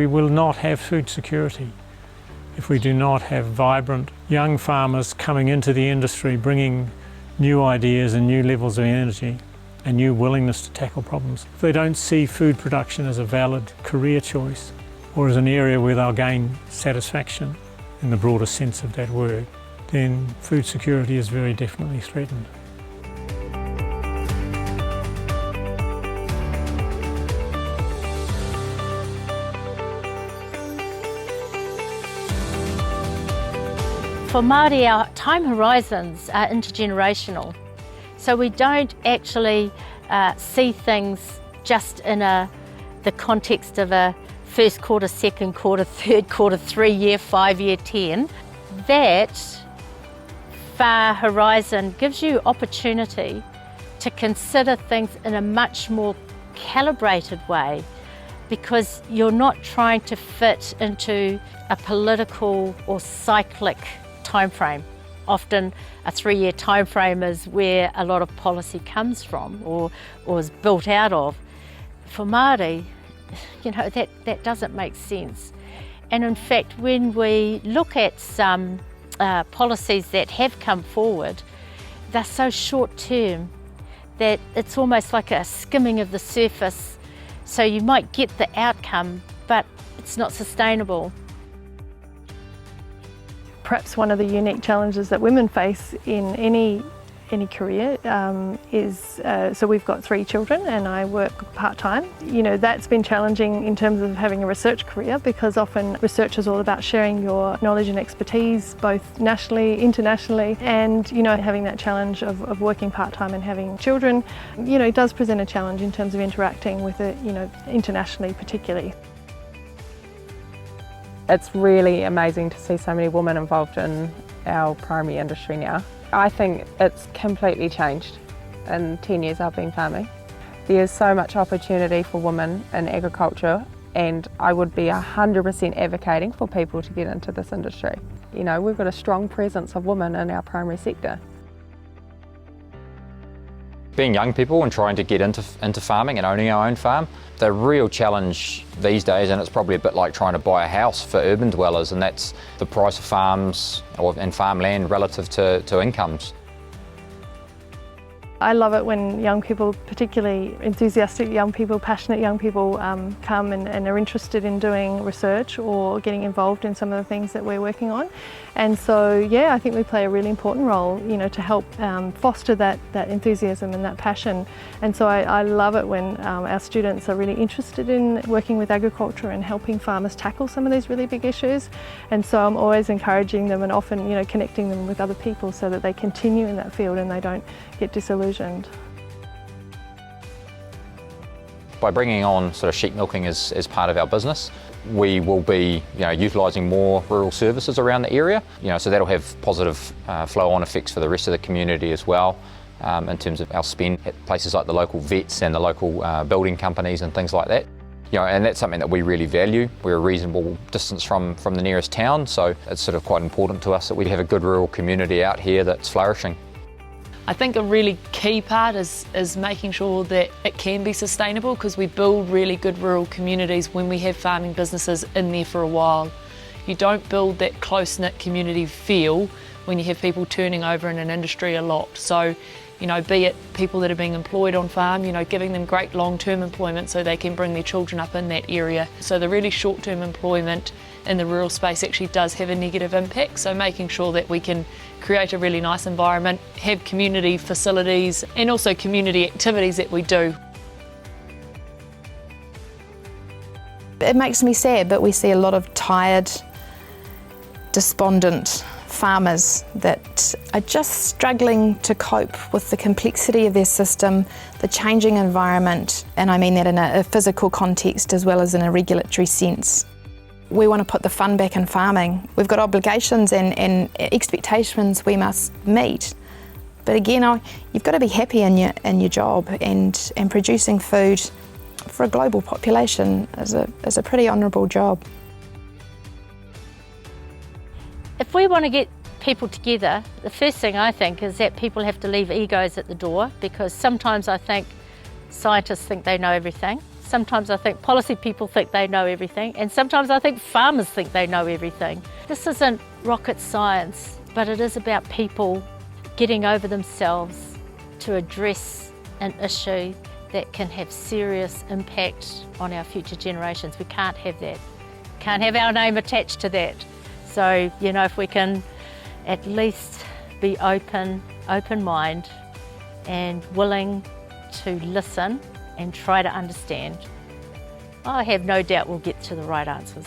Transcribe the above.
we will not have food security if we do not have vibrant young farmers coming into the industry, bringing new ideas and new levels of energy and new willingness to tackle problems. If they don't see food production as a valid career choice or as an area where they'll gain satisfaction in the broader sense of that word, then food security is very definitely threatened. For Māori, our time horizons are intergenerational. So we don't actually see things just in the context of a first quarter, second quarter, third quarter, 3 year, 5 year, 10. That far horizon gives you opportunity to consider things in a much more calibrated way, because you're not trying to fit into a political or cyclic time frame. Often a 3 year time frame is where a lot of policy comes from or is built out of. For Māori, that doesn't make sense. And in fact, when we look at some policies that have come forward, they're so short term that it's almost like a skimming of the surface. So you might get the outcome, but it's not sustainable. Perhaps one of the unique challenges that women face in any career is, so we've got 3 children and I work part-time. That's been challenging in terms of having a research career, because often research is all about sharing your knowledge and expertise, both nationally, internationally, and having that challenge of working part-time and having children, it does present a challenge in terms of interacting with it, internationally particularly. It's really amazing to see so many women involved in our primary industry now. I think it's completely changed in 10 years I've been farming. There's so much opportunity for women in agriculture, and I would be 100% advocating for people to get into this industry. We've got a strong presence of women in our primary sector. Being young people and trying to get into farming and owning our own farm, the real challenge these days, and it's probably a bit like trying to buy a house for urban dwellers, and that's the price of farms and farmland relative to incomes. I love it when young people, particularly enthusiastic young people, passionate young people, come and are interested in doing research or getting involved in some of the things that we're working on. And so, yeah, I think we play a really important role, to help foster that enthusiasm and that passion. And so I love it when our students are really interested in working with agriculture and helping farmers tackle some of these really big issues. And so I'm always encouraging them and often, connecting them with other people so that they continue in that field and they don't get disillusioned. By bringing on sort of sheep milking as part of our business, we will be utilising more rural services around the area, so that'll have positive flow-on effects for the rest of the community as well, in terms of our spend at places like the local vets and the local building companies and things like that. And that's something that we really value. We're a reasonable distance from the nearest town, so it's sort of quite important to us that we have a good rural community out here that's flourishing. I think a really key part is making sure that it can be sustainable, because we build really good rural communities when we have farming businesses in there for a while. You don't build that close-knit community feel when you have people turning over in an industry a lot. So, be it people that are being employed on farm, giving them great long-term employment so they can bring their children up in that area. So the really short-term employment in the rural space actually does have a negative impact, so making sure that we can create a really nice environment, have community facilities and also community activities that we do. It makes me sad, but we see a lot of tired, despondent farmers that are just struggling to cope with the complexity of their system, the changing environment, and I mean that in a physical context as well as in a regulatory sense. We want to put the fun back in farming. We've got obligations and expectations we must meet. But again, you've got to be happy in your job, and producing food for a global population is a pretty honourable job. If we want to get people together, the first thing I think is that people have to leave egos at the door, because sometimes I think scientists think they know everything. Sometimes I think policy people think they know everything, and sometimes I think farmers think they know everything. This isn't rocket science, but it is about people getting over themselves to address an issue that can have serious impact on our future generations. We can't have that. Can't have our name attached to that. So, you know, if we can at least be open mind and willing to listen and try to understand, I have no doubt we'll get to the right answers.